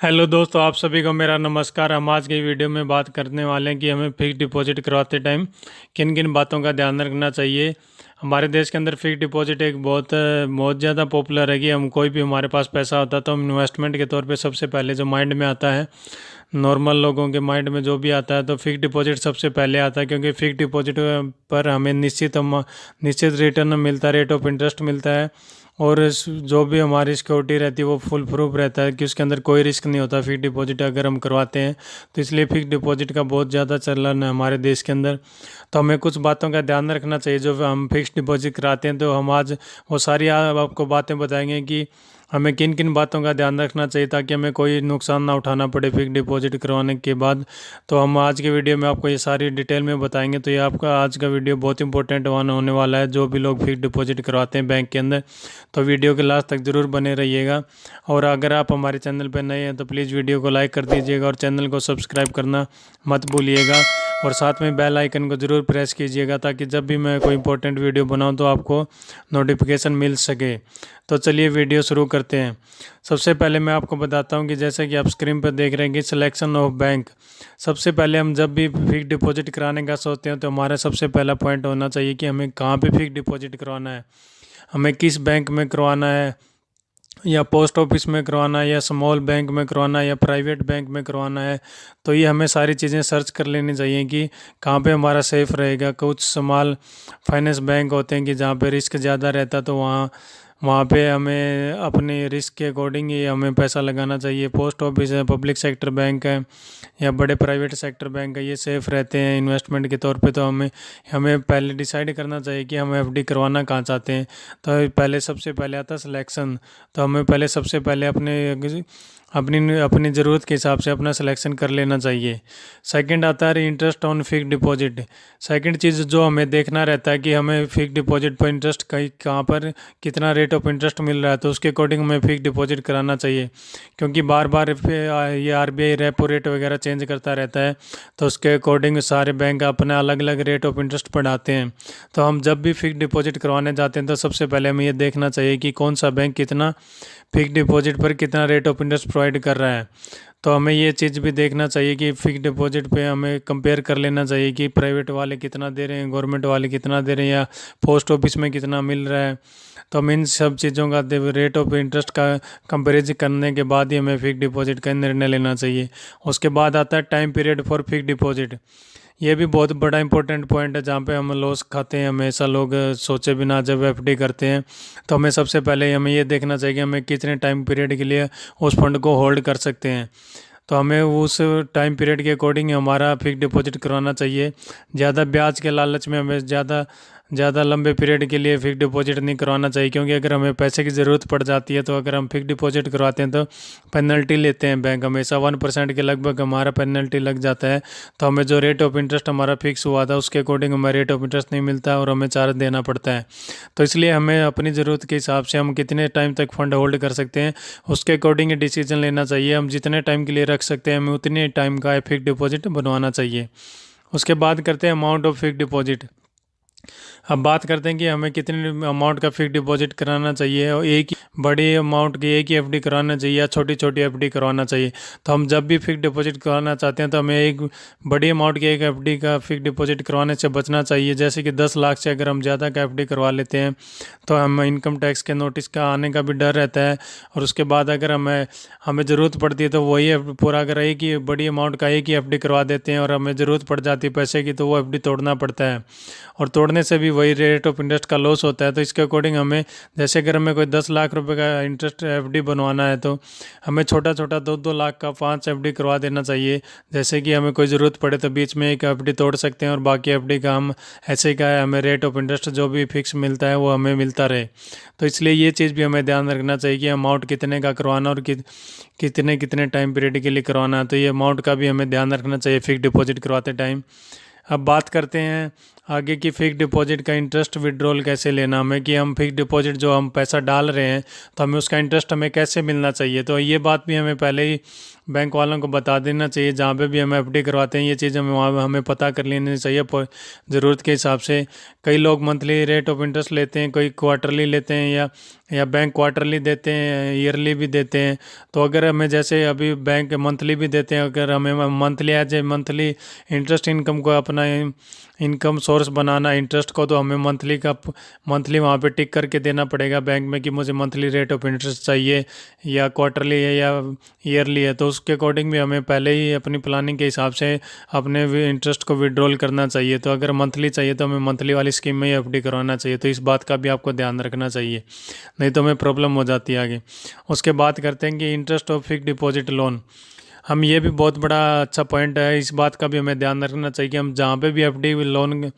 Hello दोस्तों, आप सभी को मेरा नमस्कार। हम आज की वीडियो में बात करने वाले हैं कि हमें फिक्स डिपॉजिट करवाते टाइम किन किन बातों का ध्यान रखना चाहिए। हमारे देश के अंदर फिक्स डिपॉजिट एक बहुत ज़्यादा पॉपुलर है कि हम कोई भी हमारे पास पैसा होता है तो हम इन्वेस्टमेंट के तौर पे सबसे पहले जो माइंड में आता है, नॉर्मल लोगों के माइंड में जो भी आता है तो फिक्स डिपॉजिट सबसे पहले आता है, क्योंकि फिक्स डिपॉजिट पर हमें निश्चित रिटर्न मिलता है, रेट ऑफ इंटरेस्ट मिलता है। और जो भी हमारी सिक्योरिटी रहती है वो फुल प्रूफ रहता है कि उसके अंदर कोई रिस्क नहीं होता फिक्स डिपॉजिट अगर हम करवाते हैं। तो इसलिए फिक्स डिपॉजिट का बहुत ज़्यादा चलन है हमारे देश के अंदर। तो हमें कुछ बातों का ध्यान रखना चाहिए जो हम फिक्स डिपॉजिट कराते हैं। तो हम आज वो सारी आपको बातें बताएंगे कि हमें किन किन बातों का ध्यान रखना चाहिए ताकि हमें कोई नुकसान ना उठाना पड़े फिक्स डिपॉजिट करवाने के बाद। तो हम आज के वीडियो में आपको ये सारी डिटेल में बताएंगे। तो ये आपका आज का वीडियो बहुत इंपॉर्टेंट होने वाला है, जो भी लोग फिक्स डिपॉजिट करवाते हैं बैंक के अंदर। तो वीडियो के लास्ट तक ज़रूर बने रहिएगा। और अगर आप हमारे चैनल पर नए हैं तो प्लीज़ वीडियो को लाइक कर दीजिएगा और चैनल को सब्सक्राइब करना मत भूलिएगा। और साथ में बेल आइकन को ज़रूर प्रेस कीजिएगा ताकि जब भी मैं कोई इंपॉर्टेंट वीडियो बनाऊं तो आपको नोटिफिकेशन मिल सके। तो चलिए वीडियो शुरू करते हैं। सबसे पहले मैं आपको बताता हूं कि जैसे कि आप स्क्रीन पर देख रहे हैं कि सिलेक्शन ऑफ बैंक। सबसे पहले हम जब भी फिक्स डिपॉजिट कराने का सोचते हैं तो हमारा सबसे पहला पॉइंट होना चाहिए कि हमें कहाँ पे फिक्स डिपॉजिट करवाना है, हमें किस बैंक में करवाना है, या पोस्ट ऑफिस में करवाना है, या स्मॉल बैंक में करवाना है, या प्राइवेट बैंक में करवाना है। तो ये हमें सारी चीज़ें सर्च कर लेनी चाहिए कि कहाँ पे हमारा सेफ़ रहेगा। कुछ स्मॉल फाइनेंस बैंक होते हैं कि जहाँ पे रिस्क ज़्यादा रहता है, तो वहाँ वहाँ पे हमें अपने रिस्क के अकॉर्डिंग ही हमें पैसा लगाना चाहिए। पोस्ट ऑफिस है, पब्लिक सेक्टर बैंक है, या बड़े प्राइवेट सेक्टर बैंक है, ये सेफ़ रहते हैं इन्वेस्टमेंट के तौर पे। तो हमें हमें पहले डिसाइड करना चाहिए कि हम एफडी करवाना कहाँ चाहते हैं। तो पहले सबसे पहले आता है सिलेक्शन। तो हमें पहले सबसे पहले अपने अपनी अपनी ज़रूरत के हिसाब से अपना सिलेक्शन कर लेना चाहिए। सेकंड आता है interest on fix deposit. Second चीज़ जो हमें देखना रहता है कि हमें फिक्स डिपॉजिट पर इंटरेस्ट कहाँ पर कितना रेट ऑफ इंटरेस्ट मिल रहा है, तो उसके अकॉर्डिंग हमें फिक्स डिपॉजिट कराना चाहिए। क्योंकि बार बार ये आरबीआई रेपो रेट वगैरह चेंज करता रहता है, तो उसके अकॉर्डिंग सारे बैंक अपना अलग अलग रेट ऑफ इंटरेस्ट बढ़ाते हैं। तो हम जब भी फिक्स डिपॉजिट करवाने जाते हैं तो सबसे पहले हमें ये देखना चाहिए कि कौन सा बैंक कितना फिक्स डिपॉजिट पर कितना रेट ऑफ इंटरेस्ट प्रोवाइड कर रहा है। तो हमें ये चीज़ भी देखना चाहिए कि फिक्स डिपॉजिट पे हमें कंपेयर कर लेना चाहिए कि प्राइवेट वाले कितना दे रहे हैं, गवर्नमेंट वाले कितना दे रहे हैं, या पोस्ट ऑफिस में कितना मिल रहा है। तो हम इन सब चीज़ों का रेट ऑफ इंटरेस्ट का कंपेरिजन करने के बाद ही हमें फिक्स डिपॉजिट का निर्णय लेना चाहिए। उसके बाद आता है time period for fix deposit. ये भी बहुत बड़ा इंपॉर्टेंट पॉइंट है जहाँ पे हम लॉस खाते हैं हमेशा लोग, सोचे बिना जब एफडी करते हैं। तो हमें सबसे पहले हमें ये देखना चाहिए कि हमें कितने टाइम पीरियड के लिए उस फंड को होल्ड कर सकते हैं। तो हमें उस टाइम पीरियड के अकॉर्डिंग हमारा फिक्स डिपॉजिट करवाना चाहिए। ज़्यादा ब्याज के लालच में हमें ज़्यादा लंबे पीरियड के लिए फिक्स डिपॉजिट नहीं करवाना चाहिए, क्योंकि अगर हमें पैसे की ज़रूरत पड़ जाती है तो अगर हम फिक्स डिपॉजिट करवाते हैं तो पेनल्टी लेते हैं बैंक, हमेशा 1% के लगभग हमारा पेनल्टी लग जाता है। तो हमें जो रेट ऑफ इंटरेस्ट हमारा फिक्स हुआ था उसके अकॉर्डिंग हमें रेट ऑफ इंटरेस्ट नहीं मिलता और हमें चार्ज देना पड़ता है। तो इसलिए हमें अपनी ज़रूरत के हिसाब से हम कितने टाइम तक फंड होल्ड कर सकते हैं उसके अकॉर्डिंग डिसीजन लेना चाहिए। हम जितने टाइम के लिए रख सकते हैं हमें उतने टाइम का फिक्स डिपॉजिट बनवाना चाहिए। उसके बाद करते हैं अमाउंट ऑफ फिक्स डिपॉजिट। अब बात करते हैं कि हमें कितने अमाउंट का फिक्स डिपॉजिट कराना चाहिए, और एक ही बड़ी अमाउंट की एक ही एफडी कराना चाहिए या छोटी छोटी एफडी करवाना चाहिए। तो हम जब भी फिक्स डिपॉजिट कराना चाहते हैं तो हमें एक बड़ी अमाउंट की एक एफडी का फिक्स डिपॉजिट करवाने से बचना चाहिए। जैसे कि 10 लाख से अगर हम ज़्यादा का एफडी करवा लेते हैं तो हम इनकम टैक्स के नोटिस का आने का भी डर रहता है। और उसके बाद अगर हमें ज़रूरत पड़ती है तो वही पूरा अगर एक ही बड़ी अमाउंट का एक ही एफडी करवा देते हैं और हमें ज़रूरत पड़ जाती है पैसे की, तो वो एफडी तोड़ना पड़ता है और तोड़ने से भी वही रेट ऑफ इंटरेस्ट का लॉस होता है। तो इसके अकॉर्डिंग हमें, जैसे अगर हमें कोई 10 लाख रुपए का इंटरेस्ट एफडी बनवाना है तो हमें छोटा छोटा 2-2 लाख का 5 एफडी करवा देना चाहिए। जैसे कि हमें कोई ज़रूरत पड़े तो बीच में एक एफडी तोड़ सकते हैं और बाकी एफडी का हम ऐसे का हमें रेट ऑफ इंटरेस्ट जो भी फिक्स मिलता है वो हमें मिलता रहे। तो इसलिए ये चीज़ भी हमें ध्यान रखना चाहिए कि अमाउंट कितने का करवाना और कितने कितने टाइम पीरियड के लिए करवाना है। तो ये अमाउंट का भी हमें ध्यान रखना चाहिए फिक्स डिपॉजिट करवाते टाइम। अब बात करते हैं आगे की फिक्स डिपॉजिट का इंटरेस्ट विड्रॉल कैसे लेना हमें, कि हम फिक्स डिपॉजिट जो हम पैसा डाल रहे हैं तो हमें उसका इंटरेस्ट हमें कैसे मिलना चाहिए। तो ये बात भी हमें पहले ही बैंक वालों को बता देना चाहिए। जहाँ पे भी हम एफडी करवाते हैं ये चीज़ हमें वहाँ हमें पता कर लेनी चाहिए ज़रूरत के हिसाब से। कई लोग मंथली रेट ऑफ इंटरेस्ट लेते हैं, कोई क्वार्टरली लेते हैं, या या बैंक क्वार्टरली देते हैं, ईयरली भी देते हैं। तो अगर हमें जैसे अभी बैंक मंथली भी देते हैं, अगर हमें monthly as a monthly interest income को अपना इनकम सोर्स बनाना इंटरेस्ट को, तो हमें मंथली वहाँ पे टिक करके देना पड़ेगा बैंक में कि मुझे मंथली रेट ऑफ इंटरेस्ट चाहिए, या क्वार्टरली है या ईयरली है। तो उसके अकॉर्डिंग भी हमें पहले ही अपनी प्लानिंग के हिसाब से अपने इंटरेस्ट को विड्रॉल करना चाहिए। तो अगर मंथली चाहिए तो हमें मंथली वाली स्कीम में ही एफडी करवाना चाहिए। तो इस बात का भी आपको ध्यान रखना चाहिए, नहीं तो हमें प्रॉब्लम हो जाती है आगे। उसके बात करते हैं कि interest of fix deposit loan. हम ये भी बहुत बड़ा अच्छा पॉइंट है, इस बात का भी हमें ध्यान रखना चाहिए कि हम जहाँ पे भी एफडी लोन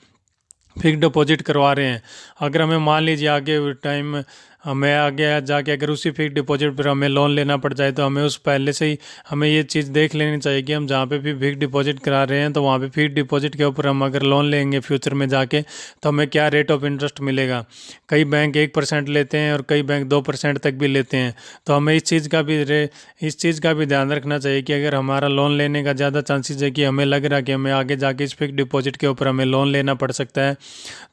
फिक्स डिपॉजिट करवा रहे हैं, अगर हमें मान लीजिए आगे टाइम हमें आगे जाके अगर उसी फिक्स डिपॉजिट पर हमें लोन लेना पड़ जाए, तो हमें उस पहले से ही हमें ये चीज़ देख लेनी चाहिए कि हम जहाँ पे भी फिक्स डिपॉजिट करा रहे हैं तो वहाँ पे फिक्स डिपॉजिट के ऊपर हम अगर लोन लेंगे फ्यूचर में जाके, तो हमें क्या रेट ऑफ इंटरेस्ट मिलेगा। कई बैंक 1% लेते हैं और कई बैंक 2% तक भी लेते हैं। तो हमें इस चीज़ का भी ध्यान रखना चाहिए कि अगर हमारा लोन लेने का ज़्यादा चांसेस है कि हमें लग रहा है कि हमें आगे जाके इस फिक्स डिपॉजिट के ऊपर हमें लोन लेना पड़ सकता है,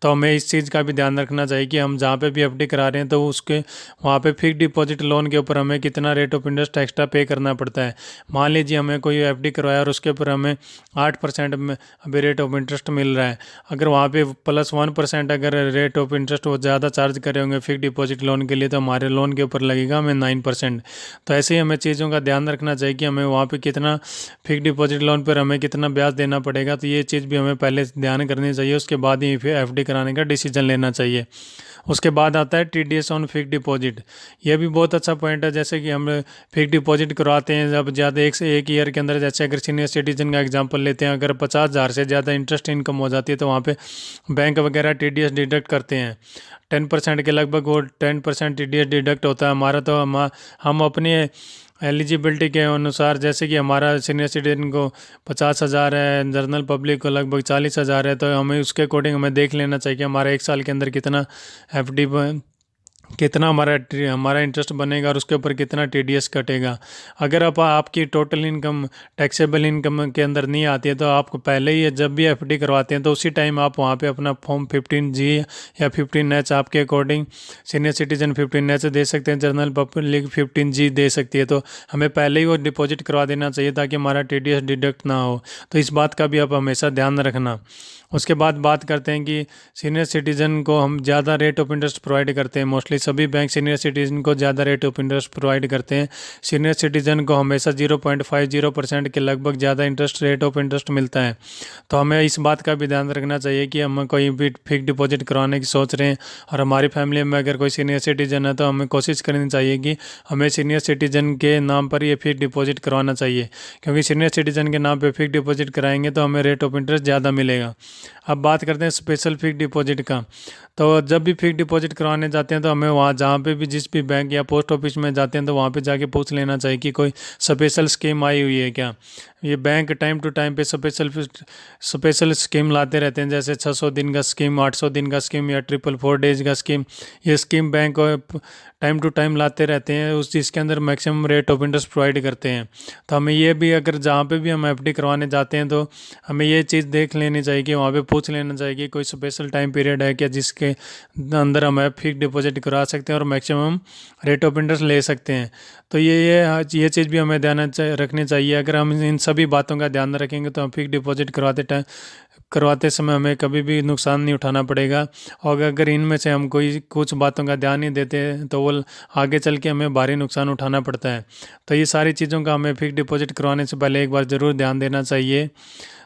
तो हमें इस चीज़ का भी ध्यान रखना चाहिए कि हम जहाँ पे भी एफडी करा रहे हैं तो उसके वहाँ पे फिक्स डिपॉजिट लोन के ऊपर हमें कितना रेट ऑफ इंटरेस्ट एक्स्ट्रा पे करना पड़ता है। मान लीजिए हमें कोई एफडी करवाया और उसके ऊपर हमें 8% में अभी रेट ऑफ इंटरेस्ट मिल रहा है, अगर वहाँ पे +1% अगर रेट ऑफ इंटरेस्ट वो ज़्यादा चार्ज करे होंगे फिक्स डिपॉजिट लोन के लिए, तो हमारे लोन के ऊपर लगेगा हमें 9%। तो ऐसे ही हमें चीज़ों का ध्यान रखना चाहिए कि हमें वहाँ पे कितना फिक्स डिपॉजिट लोन पर हमें कितना ब्याज देना पड़ेगा। तो ये चीज़ भी हमें पहले ध्यान करनी चाहिए, उसके बाद ही फिर एफडी कराने का डिसीजन लेना चाहिए। उसके बाद आता है टीडीएस ऑन फिक्स डिपॉजिट। ये भी बहुत अच्छा पॉइंट है। जैसे कि हम फिक्स डिपॉजिट करवाते हैं जब ज़्यादा एक ईयर के अंदर, जैसे अगर सीनियर सिटीजन का एग्जांपल लेते हैं, अगर 50,000 से ज़्यादा इंटरेस्ट इनकम हो जाती है तो वहाँ पे बैंक वगैरह टीडीएस डिडक्ट करते हैं 10% के लगभग। वो 10% टीडीएस डिडक्ट होता है हमारा। तो हम अपनी एलिजिबिलिटी के अनुसार, जैसे कि हमारा सीनियर सिटीजन को 50,000 है, जनरल पब्लिक को लगभग 40,000 है, तो हमें उसके अकॉर्डिंग हमें देख लेना चाहिए कि हमारा 1 साल के अंदर कितना एफडी कितना हमारा इंटरेस्ट बनेगा और उसके ऊपर कितना टीडीएस कटेगा। अगर आपकी टोटल इनकम टैक्सेबल इनकम के अंदर नहीं आती है, तो आपको पहले ही जब भी एफडी करवाते हैं तो उसी टाइम आप वहाँ पे अपना फॉर्म 15G या 15H आपके अकॉर्डिंग, सीनियर सिटीजन 15H दे सकते हैं, जनरल पब्लिक 15G दे सकती है। तो हमें पहले ही वो डिपॉजिट करवा देना चाहिए ताकि हमारा टीडीएस डिडक्ट ना हो। तो इस बात का भी आप हमेशा ध्यान रखना। उसके बाद बात करते हैं कि सीनियर सिटीज़न को हम ज़्यादा रेट ऑफ इंटरेस्ट प्रोवाइड करते हैं। मोस्टली सभी बैंक सीनियर सिटीज़न को ज़्यादा रेट ऑफ इंटरेस्ट प्रोवाइड करते हैं। सीनियर सिटीज़न को हमेशा 0.50% के लगभग ज़्यादा इंटरेस्ट रेट ऑफ इंटरेस्ट मिलता है। तो हमें इस बात का भी ध्यान रखना चाहिए कि हम कोई भी फिक्स डिपॉजिट करवाने की सोच रहे हैं और हमारी फैमिली में अगर कोई सीनियर सिटीज़न है, तो हमें कोशिश करनी चाहिए कि हमें सीनियर सिटीज़न के नाम पर ये फिक्स डिपॉजिट करवाना चाहिए, क्योंकि सीनियर सिटीज़न के नाम पर फिक्स डिपॉजिट कराएंगे तो हमें रेट ऑफ इंटरेस्ट ज़्यादा मिलेगा। अब बात करते हैं स्पेशल फिक्स डिपॉजिट का। तो जब भी फिक्स डिपॉजिट करवाने जाते हैं तो हमें वहाँ जहाँ पे भी जिस भी बैंक या पोस्ट ऑफिस में जाते हैं तो वहाँ पे जाके पूछ लेना चाहिए कि कोई स्पेशल स्कीम आई हुई है क्या। ये बैंक टाइम टू टाइम पे स्पेशल स्कीम लाते रहते हैं, जैसे 600 दिन का स्कीम, 800 दिन का स्कीम या 444 डेज का स्कीम। ये scheme bank time to time लाते रहते हैं, उस चीज़ के अंदर maximum rate of interest provide करते हैं। तो हमें ये भी, अगर जहाँ पे भी हम एफडी करवाने जाते हैं तो हमें ये चीज़ देख लेनी चाहिए कि वहाँ पे पूछ लेना चाहिए कि कोई स्पेशल टाइम पीरियड है क्या जिसके अंदर हम फिक्स डिपॉजिट करा सकते हैं और मैक्सिमम रेट ऑफ इंटरेस्ट ले सकते हैं। तो ये चीज़ भी हमें ध्यान रखनी चाहिए। अगर हम इन सभी बातों का ध्यान रखेंगे तो हम फिक्स डिपॉजिट करवाते समय हमें कभी भी नुकसान नहीं उठाना पड़ेगा। और अगर इनमें से हम कुछ बातों का ध्यान नहीं देते तो वो आगे चल के हमें भारी नुकसान उठाना पड़ता है। तो ये सारी चीज़ों का हमें फिक्स डिपॉजिट करवाने से पहले एक बार ज़रूर ध्यान देना चाहिए।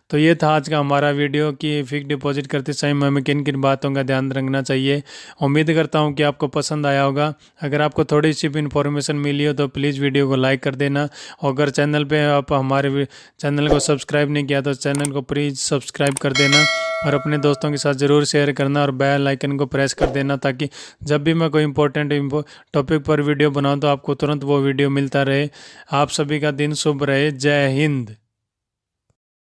तो ये था आज का हमारा वीडियो कि फिक्स डिपॉजिट करते समय हमें किन किन बातों का ध्यान रखना चाहिए। उम्मीद करता हूँ कि आपको पसंद आया होगा। अगर आपको थोड़ी सी भी इन्फॉर्मेशन मिली हो तो प्लीज़ वीडियो को लाइक कर देना, और अगर चैनल पे आप हमारे चैनल को सब्सक्राइब नहीं किया तो चैनल को प्लीज़ सब्सक्राइब कर देना और अपने दोस्तों के साथ ज़रूर शेयर करना और बेल आइकन को प्रेस कर देना, ताकि जब भी मैं कोई इंपॉर्टेंट टॉपिक पर वीडियो बनाऊँ तो आपको तुरंत वो वीडियो मिलता रहे। आप सभी का दिन शुभ रहे। जय हिंद।